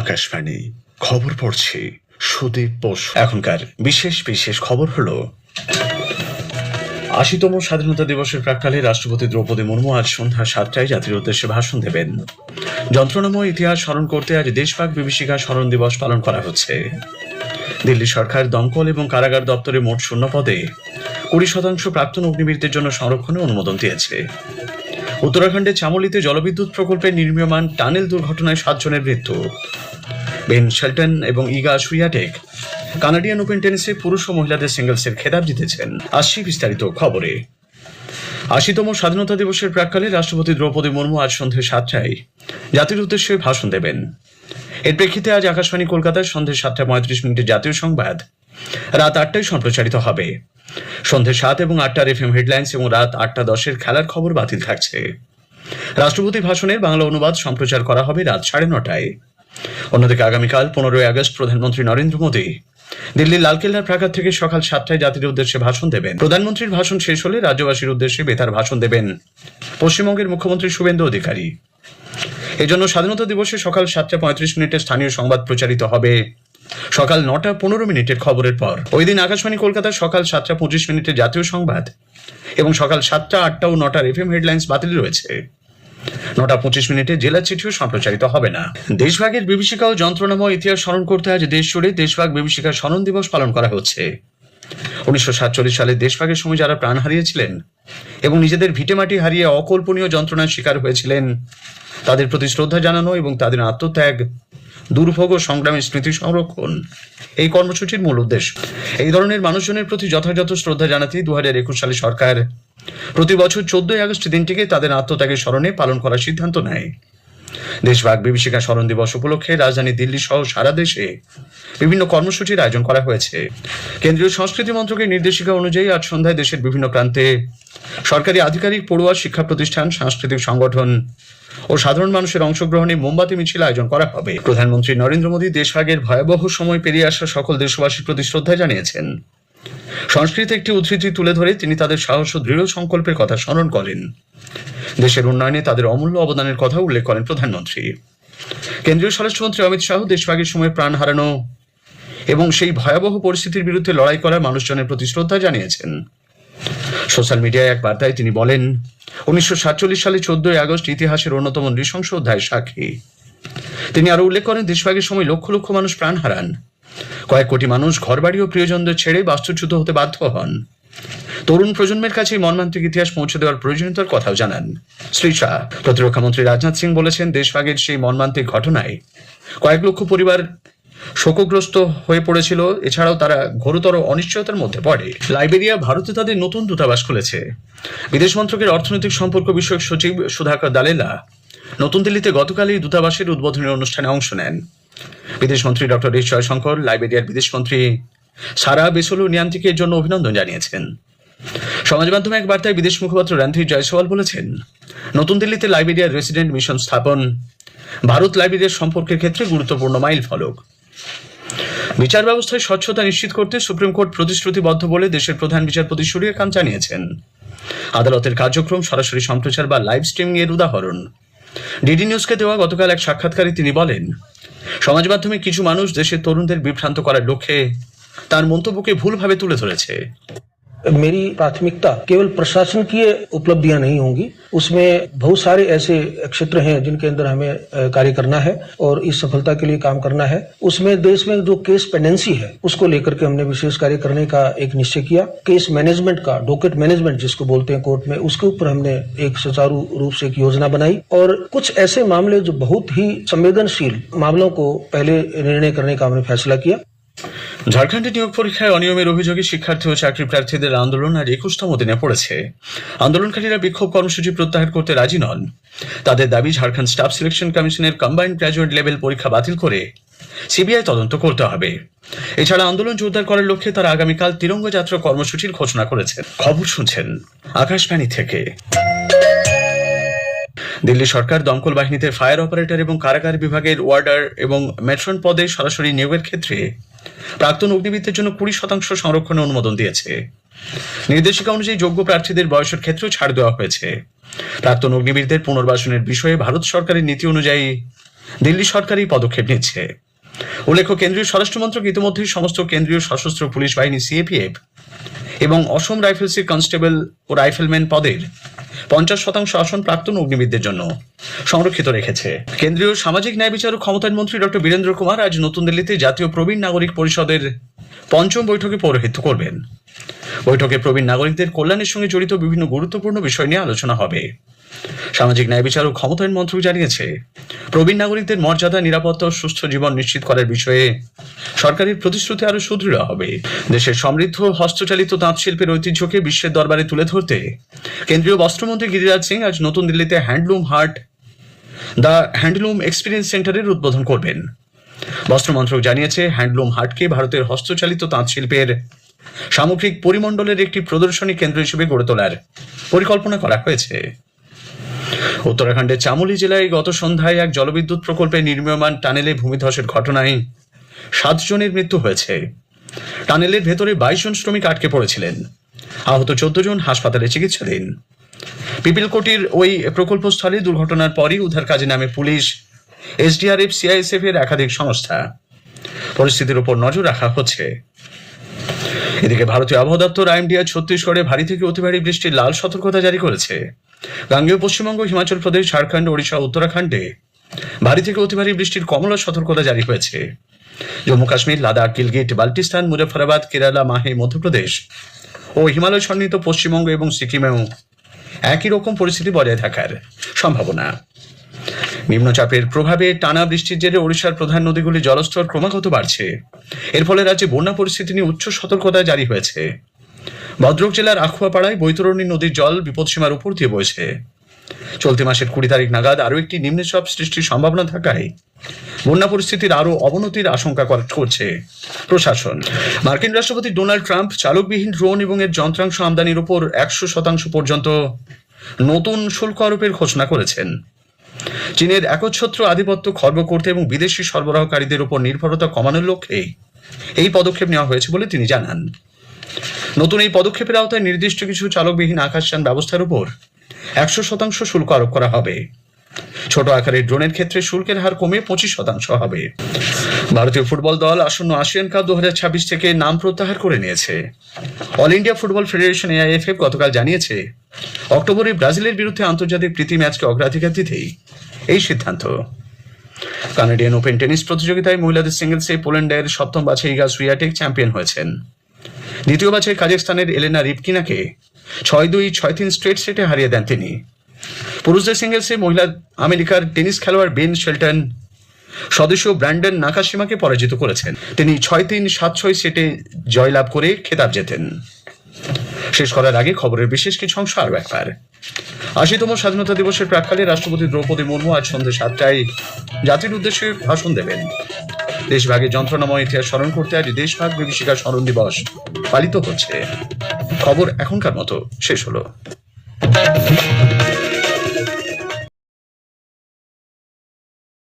আকাশবাণী খবর পড়ছি সুদীপ বসু। এখনকার বিশেষ বিশেষ খবর হলো ৮০তম স্বাধীনতা দিবসের প্রাক্কালে রাষ্ট্রপতি দ্রৌপদী মুর্মু আজ সন্ধ্যা ৭টায় জাতির উদ্দেশ্যে ভাষণ দেবেন। যন্ত্রণাময় ইতিহাস স্মরণ করতে আজ দেশভাগ বিভীষিকা স্মরণ দিবস পালন করা হচ্ছে। দিল্লি সরকার দমকল এবং কারাগার দপ্তরে মোট শূন্য পদে ২০% প্রাক্তন অগ্নিবীরদের জন্য সংরক্ষণে অনুমোদন দিয়েছে। উত্তরাখণ্ডের চামোলিতে জলবিদ্যুৎ প্রকল্পে নির্মীয়মান টানেল দুর্ঘটনায় ৭ জনের মৃত্যু। বেন শেলটন এবং ইগা সুইয়াটেক কানাডিয়ান ওপেন টেনিসে পুরুষ ও মহিলাদের সিঙ্গলসের খেতাব জিতেছেন। আসছি বিস্তারিত খবরে। ৮০তম স্বাধীনতা দিবসের প্রাক্কালে রাষ্ট্রপতি দ্রৌপদী মুর্মু আজ সন্ধ্যে ৭টায় জাতির উদ্দেশ্যে ভাষণ দেবেন। এর প্রেক্ষিতে আজ আকাশবাণী কলকাতায় সন্ধ্যে ৭:৩৫ জাতীয় সংবাদ, রাত ৮টায় সম্প্রচারিত হবে। সন্ধ্যে ৭ এবং ৮টার FM হেডলাইন্স এবং রাত ৮:১০ খেলার খবর বাতিল থাকছে। রাষ্ট্রপতি ভাষণের বাংলা অনুবাদ সম্প্রচার করা হবে রাত ৯:৩০। অন্যদিকে আগামীকাল ১৫ই আগস্ট প্রধানমন্ত্রী নরেন্দ্র মোদী দিল্লির লালকেল্লার প্রাকার থেকে সকাল ৭টায় জাতির উদ্দেশ্যে ভাষণ দেবেন। প্রধানমন্ত্রীর ভাষণ শেষ হলে রাজ্যবাসীর উদ্দেশ্যে বেতার ভাষণ দেবেন পশ্চিমবঙ্গের মুখ্যমন্ত্রী শুভেন্দু অধিকারী। এজন্য স্বাধীনতা দিবসে সকাল ৭:৩৫ স্থানীয় সংবাদ প্রচারিত হবে সকাল ৯:১৫ খবরের পর। ওই দিন আকাশবাণী কলকাতার সকাল ৭:২৫ জাতীয় সংবাদ এবং সকাল ৭টা, ৮টা ও ৯টার FM হেডলাইন্স বাতিল রয়েছে। ৯:২৫ জেলা চিঠিও সম্প্রচারিত হবে না। দেশভাগের বিভীষিকা ও যন্ত্রণাময় ইতিহাস স্মরণ করতে আজ দেশ জুড়ে দেশভাগ বিভীষিকা স্মরণ দিবস পালন করা হচ্ছে। ১৯৪৭ সালে দেশভাগের সময় যারা প্রাণ হারিয়েছিলেন এবং নিজেদের ভিটেমাটি হারিয়ে অকল্পনীয় যন্ত্রণার শিকার হয়েছিলেন তাদের প্রতি শ্রদ্ধা জানানো এবং তাদের আত্মত্যাগ, দুর্ভোগ ও সংগ্রামের স্মৃতি সংরক্ষণ এই কর্মসূচির মূল উদ্দেশ্য। এই ধরনের মানুষজনের প্রতি যথাযথ শ্রদ্ধা জানাতে ২০২১ সালে সরকার প্রতি বছর ১৪ই আগস্ট দিনটিকে তাদের আত্মত্যাগের স্মরণে পালন করার সিদ্ধান্ত নেয়। দেশভাগ বিভীষিকা স্মরণ দিবস উপলক্ষে রাজধানী দিল্লি সহ সারা দেশে বিভিন্ন কর্মসূচির আয়োজন করা হয়েছে। কেন্দ্রীয় সংস্কৃতি মন্ত্রকের নির্দেশিকা অনুযায়ী আজ সন্ধ্যায় দেশের বিভিন্ন প্রান্তে সরকারি আধিকারিক, পড়ুয়া, শিক্ষা প্রতিষ্ঠান, সাংস্কৃতিক সংগঠন ও সাধারণ মানুষের অংশগ্রহণে মোমবাতি মিছিল আয়োজন করা হবে। প্রধানমন্ত্রী নরেন্দ্র মোদী দেশভাগের ভয়াবহ সময় পেরিয়ে আসা সকল দেশবাসীর প্রতি শ্রদ্ধা জানিয়েছেন। সংস্কৃত একটি উদ্ধৃতি তুলে ধরে তিনি তাদের সাহস ও দৃঢ় সংকল্পের কথা স্মরণ করেন। দেশের উন্নয়নে তাদের অমূল্য অবদানের কথা উল্লেখ করেন প্রধানমন্ত্রী। কেন্দ্রীয় স্বরাষ্ট্রমন্ত্রী অমিত শাহ দেশভাগের সময় প্রাণ হারানো এবং সেই ভয়াবহ পরিস্থিতির বিরুদ্ধে লড়াই করা মানুষজনের প্রতি শ্রদ্ধা জানিয়েছেন। সোশ্যাল মিডিয়ায় এক বার্তায় তিনি বলেন, ১৯৪৭ সালে ১৪ই আগস্ট ইতিহাসের অন্যতম নৃশংস অধ্যায়ের সাক্ষী। তিনি আরো উল্লেখ করেন, দেশভাগের সময় লক্ষ লক্ষ মানুষ প্রাণ হারান, কয়েক কোটি মানুষ ঘরবাড়ি ও প্রিয়জনদের ছেড়ে বাস্তুচ্যুত হতে বাধ্য হন। তরুণ প্রজন্মের কাছে মর্মান্তিক ইতিহাস পৌঁছে দেওয়ার প্রয়োজনীয়তার কথাও জানান শ্রী শাহ। প্রতিরক্ষা মন্ত্রী রাজনাথ সিং বলেছেন, দেশভাগের সেই মর্মান্তিক ঘটনায় কয়েক লক্ষ পরিবার শোকগ্রস্ত হয়ে পড়েছিল। এছাড়াও তারা ঘোরতর অনিশ্চয়তার মধ্যে পড়ে। লাইবেরিয়া ভারতে তাদের নতুন দূতাবাস খুলেছে। বিদেশ মন্ত্রকের অর্থনৈতিক সম্পর্ক বিষয়ক সচিব সুধাকর দালেলা নতুন দিল্লিতে গতকাল এই দূতাবাসের উদ্বোধনী অনুষ্ঠানে অংশ নেন। বিদেশমন্ত্রী ডক্টর এস জয়শঙ্কর লাইবেরিয়ার বিদেশমন্ত্রী সারা বেসোলো নিয়ান্তিকে এর জন্য অভিনন্দন জানিয়েছেন। সমাজ মাধ্যমে এক বার্তায় বিদেশ মুখপাত্র রণধীর জয়সওয়াল বলেছেন, নতুন দিল্লিতে লাইবেরিয়ার রেসিডেন্ট মিশন স্থাপন ভারত লাইবেরিয়ার সম্পর্কের ক্ষেত্রে গুরুত্বপূর্ণ মাইল ফলক। বিচার ব্যবস্থায় স্বচ্ছতা নিশ্চিত করতে সুপ্রিম কোর্ট প্রতিশ্রুতিবদ্ধ বলে দেশের প্রধান বিচারপতি সূর্যকান্ত জানিয়েছেন। আদালতের কার্যক্রম সরাসরি সম্প্রচার বা লাইভ স্ট্রিমিং এর উদাহরণ। ডিডি নিউজকে দেওয়া গতকাল এক সাক্ষাৎকারে তিনি বলেন, সমাজ মাধ্যমে কিছু মানুষ দেশের তরুণদের বিভ্রান্ত করার লক্ষ্যে তার মন্তব্যকে ভুলভাবে তুলে ধরেছে। मेरी प्राथमिकता केवल प्रशासकीय उपलब्धियां नहीं होंगी, उसमें बहुत सारे ऐसे क्षेत्र हैं जिनके अंदर हमें कार्य करना है और इस सफलता के लिए काम करना है। उसमें देश में जो केस पेंडेंसी है उसको लेकर के हमने विशेष कार्य करने का एक निश्चय किया। केस मैनेजमेंट का, डॉकेट मैनेजमेंट जिसको बोलते हैं कोर्ट में, उसके ऊपर हमने एक सुचारू रूप से एक योजना बनाई और कुछ ऐसे मामले जो बहुत ही संवेदनशील मामलों को पहले निर्णय करने का हमने फैसला किया। ঝাড়খণ্ডে নিয়োগ পরীক্ষায় অনিয়মের অভিযোগে শিক্ষার্থী ও চাকরি প্রার্থীদের আন্দোলন আর ২১তম দিনে পড়েছে। আন্দোলনকারীরা বিক্ষোভ কর্মসূচি প্রত্যাহার করতে রাজি নন। তাদের দাবি, ঝাড়খণ্ড স্টাফ সিলেকশন কমিশনের কম্বাইন্ড গ্র্যাজুয়েট লেভেল পরীক্ষা বাতিল করে সিবিআই তদন্ত করতে হবে। এছাড়া আন্দোলন জোরদার করার লক্ষ্যে তারা আগামীকাল তিরঙ্গ যাত্রা কর্মসূচির ঘোষণা করেছেন। খবর শুনছেন আকাশবাণী থেকে। দিল্লি সরকার দমকল বাহিনীতে ফায়ার অপারেটর এবং কারাগার বিভাগের ওয়ার্ডার এবং মেট্রন পদে সরাসরি নিয়োগের ক্ষেত্রে প্রাক্তন অগ্নিবীরদের জন্য ২০% সংরক্ষণে অনুমোদন দিয়েছে। নির্দেশিকা অনুযায়ী যোগ্য প্রার্থীদের বয়সের ক্ষেত্রেও ছাড় দেওয়া হয়েছে। প্রাক্তন অগ্নিবীরদের পুনর্বাসনের বিষয়ে ভারত সরকারের নীতি অনুযায়ী দিল্লি সরকার এই পদক্ষেপ নিচ্ছে। উল্লেখ্য, কেন্দ্রীয় স্বরাষ্ট্রমন্ত্রক ইতিমধ্যেই সমস্ত কেন্দ্রীয় সশস্ত্র পুলিশ বাহিনী সিএপিএফ এবং অসম রাইফেলসের কনস্টেবল ও রাইফেলম্যান পদের 50% আসন প্রাক্তন অগ্নিবীরদের জন্য সংরক্ষিত রেখেছে। কেন্দ্রীয় সামাজিক ন্যায় বিচার ও ক্ষমতায়ন মন্ত্রী ডক্টর বীরেন্দ্র কুমার আজ নতুন দিল্লিতে জাতীয় প্রবীণ নাগরিক পরিষদের 5ম বৈঠকে পৌরোহিত্য করবেন। বৈঠকে প্রবীণ নাগরিকদের কল্যাণের সঙ্গে জড়িত বিভিন্ন গুরুত্বপূর্ণ বিষয় নিয়ে আলোচনা হবে। সামাজিক ন্যায় বিচার ও ক্ষমতায়ন মন্ত্রক জানিয়েছে, প্রবীণ নাগরিকদের মর্যাদা, নিরাপত্তা ও সুস্থ জীবন নিশ্চিত করার বিষয়ে সরকারের প্রতিশ্রুতি আরো সুদৃঢ় হবে। দেশের সমৃদ্ধ হস্তচালিত তাঁত শিল্পের ঐতিহ্যকে বিশ্বের দরবারে তুলে ধরতে কেন্দ্রীয় বস্ত্রমন্ত্রী গিরিরাজ সিং আজ নতুন দিল্লিতে দ্য হ্যান্ডলুম এক্সপিরিয়েন্স সেন্টারের উদ্বোধন করবেন। বস্ত্রমন্ত্রক জানিয়েছে, হ্যান্ডলুম হাটকে ভারতের হস্তচালিত তাঁত শিল্পের সামগ্রিক পরিমণ্ডলের একটি প্রদর্শনী কেন্দ্র হিসেবে গড়ে তোলার পরিকল্পনা করা হয়েছে। উত্তরাখণ্ডের চামোলি জেলায় গত সন্ধ্যায় এক জলবিদ্যুৎ প্রকল্পে নির্মীয়মান টানেলে ভূমিধসের ঘটনায় 7 জনের মৃত্যু হয়েছে। টানেলের ভেতরে 22 জন শ্রমিক আটকে পড়েছিলেন। আহত 14 জন হাসপাতালে চিকিৎসাধীন। পিপিলকোটির ওই প্রকল্পস্থলে দুর্ঘটনার পরই উদ্ধার কাজে নামে পুলিশ, এসডিআরএফ, সিআইএসএফ এর একাধিক সংস্থা। পরিস্থিতির উপর নজর রাখা হচ্ছে। এদিকে ভারতীয় আবহাওয়া দপ্তর আইএমডিআই ছত্তিশগড়ে ভারী থেকে অতি ভারী বৃষ্টির লাল সতর্কতা জারি করেছে। গাঙ্গেয় পশ্চিমবঙ্গ, হিমাচল প্রদেশ, ঝাড়খণ্ড, ওড়িশা, উত্তরাখণ্ডে ভারী থেকে অতি ভারী বৃষ্টির কমলা সতর্কতা জারি হয়েছে। জম্মু কাশ্মীর, লাদাখ, গিলগিট, বাল্টিস্তান, মুজফফরাবাদ, কেরালা, মাহে, মধ্যপ্রদেশ ও হিমালয় সন্নিহিত পশ্চিমবঙ্গ এবং সিকিমেও একই রকম পরিস্থিতি বজায় থাকার সম্ভাবনা। নিম্নচাপের প্রভাবে টানা বৃষ্টির জেরে ওড়িশার প্রধান নদীগুলির জলস্তর ক্রমাগত বাড়ছে। এর ফলে রাজ্যে বন্যা পরিস্থিতি নিয়ে উচ্চ সতর্কতা জারি হয়েছে। ভদ্রক জেলার আখুয়াপাড়ায় বৈতরণী নদীর জল বিপদসীমার উপর দিয়ে বইছে। চলতি মাসের 20 তারিখ নাগাদ আরও একটি নিম্নচাপ সৃষ্টির সম্ভাবনা থাকায় বন্যা পরিস্থিতির আরও অবনতির আশঙ্কা করছে প্রশাসন। মার্কিন রাষ্ট্রপতি ডোনাল্ড ট্রাম্প চালকবিহীন ড্রোন এবং এর যন্ত্রাংশ আমদানির উপর 100% পর্যন্ত নতুন শুল্ক আরোপের ঘোষণা করেছেন। চীনের একচ্ছত্র আধিপত্য খর্ব করতে এবং বিদেশি সরবরাহকারীদের উপর নির্ভরতা কমানোর লক্ষ্যে এই পদক্ষেপ নেওয়া হয়েছে বলে তিনি জানান। নতুন এই পদক্ষেপের আওতায় নির্দিষ্ট কিছু চালকবিহীন আকাশযান ব্যবস্থার উপর 100% শুল্ক আরোপ করা হবে। ছোট আকারের ড্রোনের ক্ষেত্রে শুল্কের হার কমে 25% হবে। ভারতীয় ফুটবল দল আসন্ন আসিয়ান কাপ 2026 থেকে নাম প্রত্যাহার করে নিয়েছে। All India football federation AIFF গতকাল জানিয়েছে, অক্টোবরে ব্রাজিলের বিরুদ্ধে আন্তর্জাতিক প্রীতি ম্যাচকে অগ্রাধিকার দিতেই এই সিদ্ধান্ত। কানাডিয়ান ওপেন টেনিস প্রতিযোগিতায় মহিলাদের সিঙ্গলসে পোল্যান্ডের 7ম বাছাই ইগা সুইয়াটেক চ্যাম্পিয়ন হয়েছেন। দ্বিতীয় বাছাই কাজাখস্তানের এলেনা রিবকিনাকে 6-2, 6-3 স্ট্রেট সেটে হারিয়ে দেন তিনি। পুরুষদের সিঙ্গলসে মহিলা আমেরিকার টেনিস খেলোয়াড় বেন শেলটন সদস্য ব্র্যান্ডন নাকাশিমাকে পরাজিত করেছেন। তিনি 6-3, 7-6 সেটে জয়লাভ করে খেতাব জেতেন। শেষ করার আগে খবরের বিশেষ কিছু অংশ আরও একবার। 80তম স্বাধীনতা দিবসের প্রাক্কালে রাষ্ট্রপতি দ্রৌপদী মুর্মু আজ সন্ধ্যে 7টায় জাতির উদ্দেশ্যে ভাষণ দেবেন। দেশভাগের যন্ত্রণাময় ইতিহাস স্মরণ করতে আজ দেশভাগ বিভীষিকা স্মরণ দিবস পালিত হচ্ছে। খবর এখনকার মতো শেষ হলো।